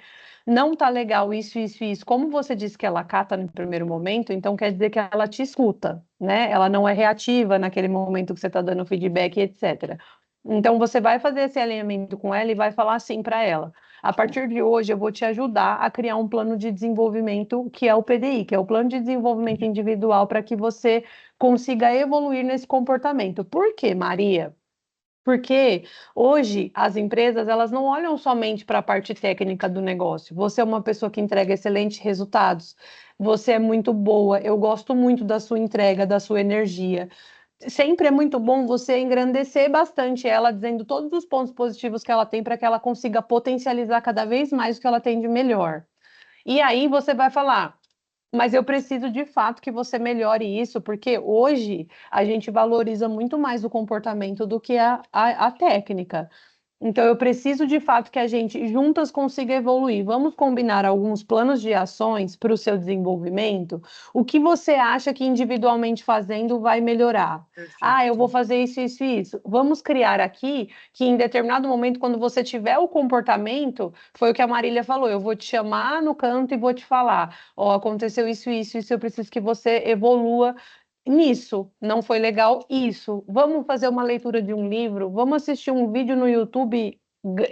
Não tá legal isso, isso, isso. Como você disse que ela cata no primeiro momento, então quer dizer que ela te escuta, né? Ela não é reativa naquele momento que você está dando feedback, etc. Então você vai fazer esse alinhamento com ela e vai falar assim para ela: a partir de hoje, eu vou te ajudar a criar um plano de desenvolvimento, que é o PDI, que é o Plano de Desenvolvimento Individual, para que você consiga evoluir nesse comportamento. Por quê, Maria? Porque hoje as empresas elas não olham somente para a parte técnica do negócio. Você é uma pessoa que entrega excelentes resultados. Você é muito boa. Eu gosto muito da sua entrega, da sua energia. Sempre é muito bom você engrandecer bastante ela, dizendo todos os pontos positivos que ela tem para que ela consiga potencializar cada vez mais o que ela tem de melhor. E aí você vai falar, mas eu preciso de fato que você melhore isso, porque hoje a gente valoriza muito mais o comportamento do que a técnica. Então, eu preciso de fato que a gente juntas consiga evoluir. Vamos combinar alguns planos de ações para o seu desenvolvimento? O que você acha que individualmente fazendo vai melhorar? Ah, eu vou Perfeito. fazer isso, isso e isso. Vamos criar aqui que em determinado momento, quando você tiver o comportamento, foi o que a Marília falou, eu vou te chamar no canto e vou te falar, ó, aconteceu isso, eu preciso que você evolua nisso, não foi legal isso. Vamos fazer uma leitura de um livro, vamos assistir um vídeo no YouTube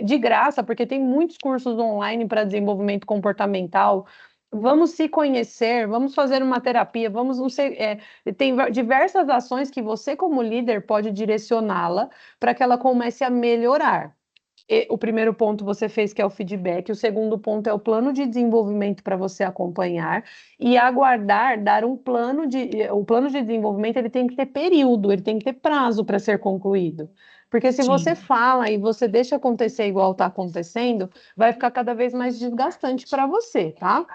de graça, porque tem muitos cursos online para desenvolvimento comportamental. Vamos se conhecer, vamos fazer uma terapia, vamos, não sei, tem diversas ações que você, como líder, pode direcioná-la para que ela comece a melhorar. O primeiro ponto você fez, que é o feedback, o segundo ponto é o plano de desenvolvimento para você acompanhar e aguardar, dar um plano o plano de desenvolvimento ele tem que ter período, ele tem que ter prazo para ser concluído. Porque se você Sim, fala e você deixa acontecer igual está acontecendo, vai ficar cada vez mais desgastante para você, tá?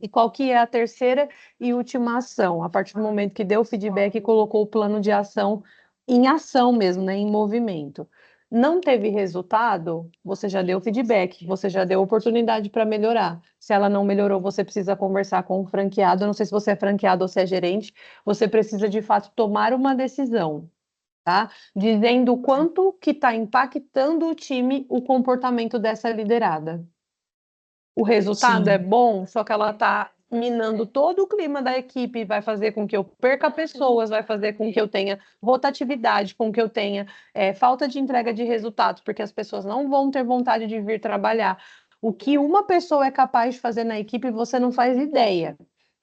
E qual que é a terceira e última ação? A partir do momento que deu o feedback e colocou o plano de ação em ação mesmo, né, em movimento. Não teve resultado, você já deu feedback, você já deu oportunidade para melhorar. Se ela não melhorou, você precisa conversar com o franqueado. Eu não sei se você é franqueado ou se é gerente, você precisa de fato tomar uma decisão, tá? Dizendo o quanto que está impactando o time, o comportamento dessa liderada. O resultado é sim, bom, só que ela está minando todo o clima da equipe, vai fazer com que eu perca pessoas, vai fazer com que eu tenha rotatividade, com que eu tenha falta de entrega de resultados, porque as pessoas não vão ter vontade de vir trabalhar. O que uma pessoa é capaz de fazer na equipe, você não faz ideia.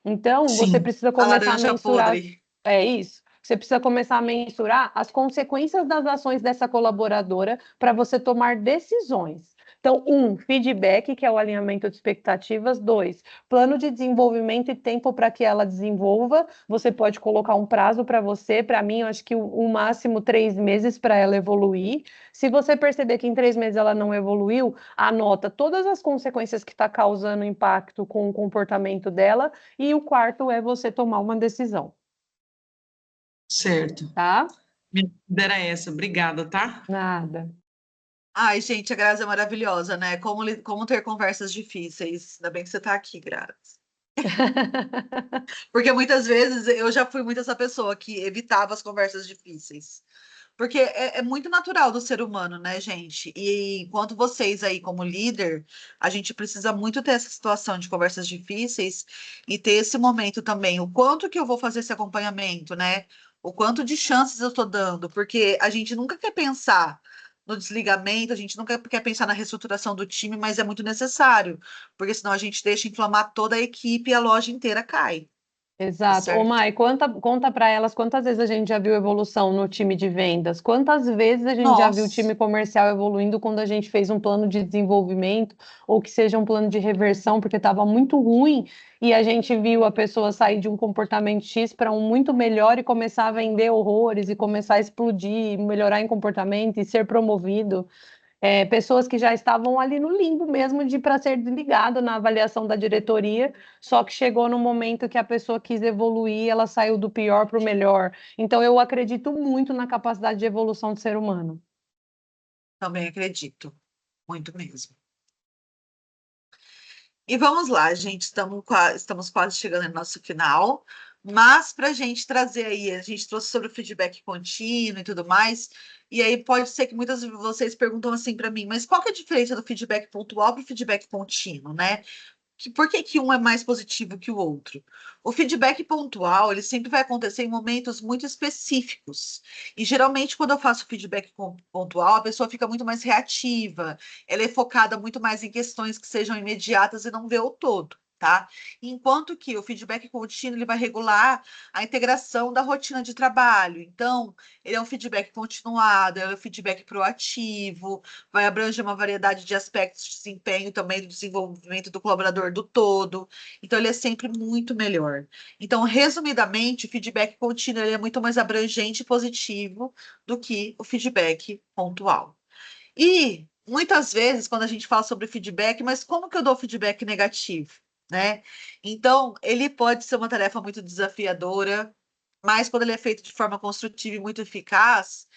Então, você sim. precisa A começar a laranja mensurar. podre. É isso. Você precisa começar a mensurar as consequências das ações dessa colaboradora para você tomar decisões. Então, feedback, que é o alinhamento de expectativas. 2, plano de desenvolvimento e tempo para que ela desenvolva. Você pode colocar um prazo para você. Para mim, eu acho que o máximo 3 meses para ela evoluir. Se você perceber que em 3 meses ela não evoluiu, anota todas as consequências que está causando impacto com o comportamento dela. E o quarto é você tomar uma decisão, Certo. tá? Minha dúvida era essa. Obrigada, tá? Nada. Ai, gente, a Grazi é maravilhosa, né? Como ter conversas difíceis. Ainda bem que você tá aqui, Grazi. Porque muitas vezes eu já fui muito essa pessoa que evitava as conversas difíceis. Porque é muito natural do ser humano, né, gente? E enquanto vocês aí, como líder, a gente precisa muito ter essa situação de conversas difíceis e ter esse momento também. O quanto que eu vou fazer esse acompanhamento, né? O quanto de chances eu estou dando, porque a gente nunca quer pensar no desligamento, a gente nunca quer pensar na reestruturação do time, mas é muito necessário, porque senão a gente deixa inflamar toda a equipe e a loja inteira cai, tá Exato. Ô, certo? Mai, conta para elas quantas vezes a gente já viu evolução no time de vendas, quantas vezes a gente já viu o Nossa. time comercial evoluindo quando a gente fez um plano de desenvolvimento ou que seja um plano de reversão, porque estava muito ruim e a gente viu a pessoa sair de um comportamento X para um muito melhor e começar a vender horrores e começar a explodir, melhorar em comportamento e ser promovido. Pessoas que já estavam ali no limbo mesmo de para ser desligado na avaliação da diretoria, só que chegou no momento que a pessoa quis evoluir, ela saiu do pior para o melhor. Então, eu acredito muito na capacidade de evolução do ser humano. Também acredito, muito mesmo. E vamos lá, gente, estamos quase chegando no nosso final, mas para a gente trazer aí, a gente trouxe sobre o feedback contínuo e tudo mais, e aí pode ser que muitas de vocês perguntam assim para mim, mas qual que é a diferença do feedback pontual para o feedback contínuo, né? Por que que um é mais positivo que o outro? O feedback pontual, ele sempre vai acontecer em momentos muito específicos. E geralmente, quando eu faço feedback pontual, a pessoa fica muito mais reativa, ela é focada muito mais em questões que sejam imediatas e não vê o todo. Tá? Enquanto que o feedback contínuo ele vai regular a integração da rotina de trabalho. Então, ele é um feedback continuado, ele é um feedback proativo, vai abranger uma variedade de aspectos de desempenho também do desenvolvimento do colaborador do todo. Então, ele é sempre muito melhor. Então, resumidamente, o feedback contínuo ele é muito mais abrangente e positivo do que o feedback pontual. E muitas vezes, quando a gente fala sobre feedback, mas como que eu dou feedback negativo? Né? Então, ele pode ser uma tarefa muito desafiadora, mas quando ele é feito de forma construtiva e muito eficaz,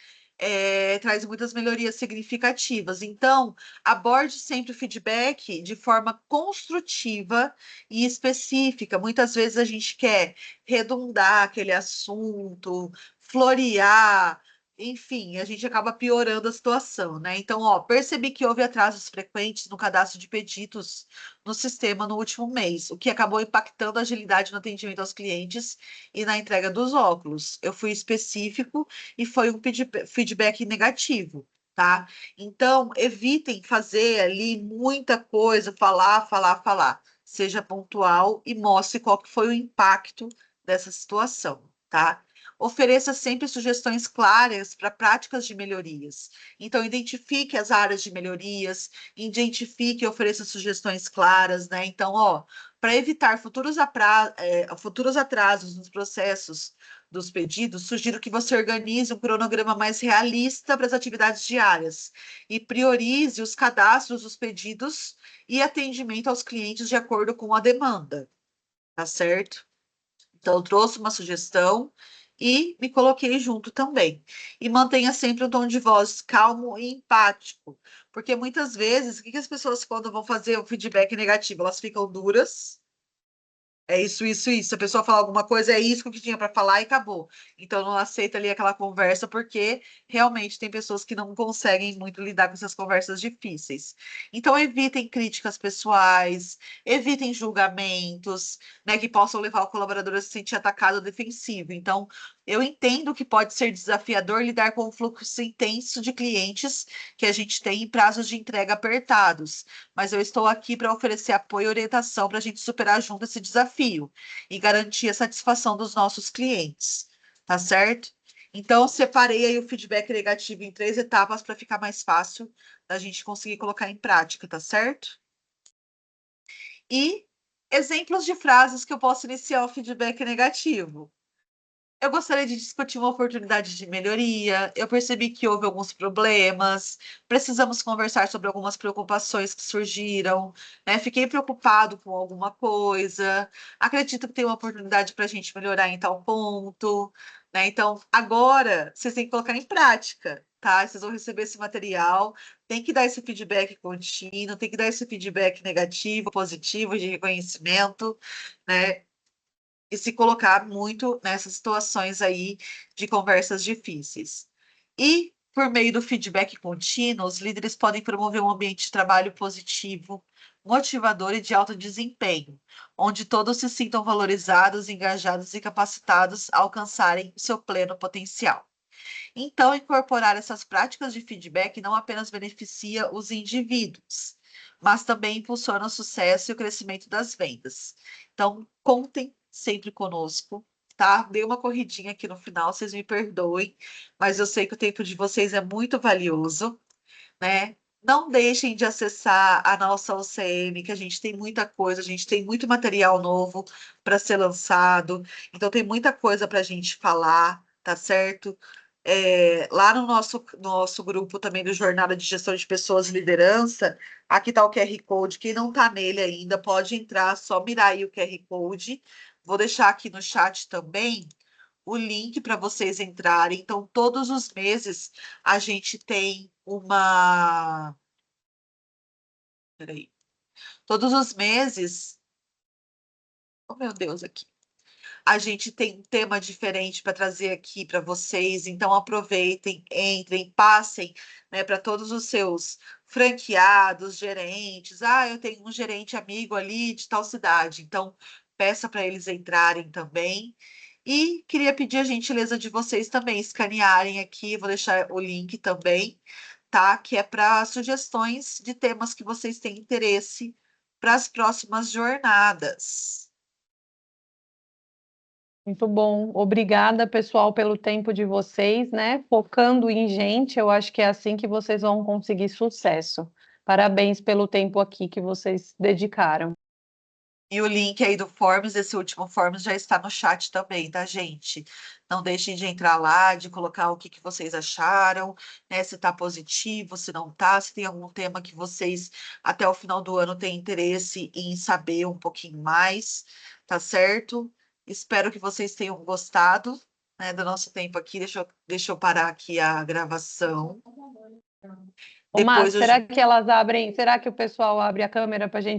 traz muitas melhorias significativas. Então, aborde sempre o feedback de forma construtiva e específica. Muitas vezes a gente quer redundar aquele assunto, florear, enfim, a gente acaba piorando a situação, né? Então, ó, percebi que houve atrasos frequentes no cadastro de pedidos no sistema no último mês, o que acabou impactando a agilidade no atendimento aos clientes e na entrega dos óculos. Eu fui específico e foi um feedback negativo, tá? Então, evitem fazer ali muita coisa, falar, falar, falar. Seja pontual e mostre qual que foi o impacto dessa situação, tá? Ofereça sempre sugestões claras para práticas de melhorias. Então, identifique as áreas de melhorias, identifique e ofereça sugestões claras, né? Então, ó, para evitar futuros atrasos nos processos dos pedidos, sugiro que você organize um cronograma mais realista para as atividades diárias e priorize os cadastros dos pedidos e atendimento aos clientes de acordo com a demanda, tá certo? Então, eu trouxe uma sugestão e me coloquei junto também. E mantenha sempre um tom de voz calmo e empático, porque muitas vezes, o que as pessoas, quando vão fazer o feedback negativo, elas ficam duras. É isso, isso, isso. Se a pessoa falar alguma coisa, é isso que tinha para falar e acabou. Então, não aceita ali aquela conversa, porque realmente tem pessoas que não conseguem muito lidar com essas conversas difíceis. Então, evitem críticas pessoais, evitem julgamentos, né, que possam levar o colaborador a se sentir atacado ou defensivo. Então, eu entendo que pode ser desafiador lidar com o fluxo intenso de clientes que a gente tem em prazos de entrega apertados, mas eu estou aqui para oferecer apoio e orientação para a gente superar junto esse desafio e garantir a satisfação dos nossos clientes, tá certo? Então, separei aí o feedback negativo em 3 etapas para ficar mais fácil da gente conseguir colocar em prática, tá certo? E exemplos de frases que eu posso iniciar o feedback negativo. Eu gostaria de discutir uma oportunidade de melhoria. Eu percebi que houve alguns problemas. Precisamos conversar sobre algumas preocupações que surgiram, né? Fiquei preocupado com alguma coisa. Acredito que tem uma oportunidade para a gente melhorar em tal ponto, né? Então, agora vocês têm que colocar em prática, tá? Vocês vão receber esse material, tem que dar esse feedback contínuo, tem que dar esse feedback negativo, positivo, de reconhecimento, né? E se colocar muito nessas situações aí de conversas difíceis. E, por meio do feedback contínuo, os líderes podem promover um ambiente de trabalho positivo, motivador e de alto desempenho, onde todos se sintam valorizados, engajados e capacitados a alcançarem o seu pleno potencial. Então, incorporar essas práticas de feedback não apenas beneficia os indivíduos, mas também impulsiona o sucesso e o crescimento das vendas. Então, contem sempre conosco, tá? Dei uma corridinha aqui no final, vocês me perdoem, mas eu sei que o tempo de vocês é muito valioso, né? Não deixem de acessar a nossa OCM, que a gente tem muita coisa, a gente tem muito material novo para ser lançado, então tem muita coisa para a gente falar, tá certo? Lá no nosso grupo também do Jornada de Gestão de Pessoas e Liderança, aqui está o QR Code. Quem não está nele ainda pode entrar, só mirar aí o QR Code. Vou deixar aqui no chat também o link para vocês entrarem. Então, todos os meses a gente tem uma. Peraí. Todos os meses. Oh, meu Deus, aqui. A gente tem um tema diferente para trazer aqui para vocês, então aproveitem, entrem, passem, né, para todos os seus franqueados, gerentes. Ah, eu tenho um gerente amigo ali de tal cidade, então peça para eles entrarem também. E queria pedir a gentileza de vocês também escanearem aqui, vou deixar o link também, tá? Que é para sugestões de temas que vocês têm interesse para as próximas jornadas. Muito bom. Obrigada, pessoal, pelo tempo de vocês, né? Focando em gente, eu acho que é assim que vocês vão conseguir sucesso. Parabéns pelo tempo aqui que vocês dedicaram. E o link aí do Forms, esse último Forms, já está no chat também, tá, gente? Não deixem de entrar lá, de colocar o que vocês acharam, né? Se tá positivo, se não tá, se tem algum tema que vocês, até o final do ano, têm interesse em saber um pouquinho mais, tá certo? Espero que vocês tenham gostado, né, do nosso tempo aqui. Deixa eu parar aqui a gravação. Ô, Márcio, Depois eu... será que elas abrem? Será que o pessoal abre a câmera para gente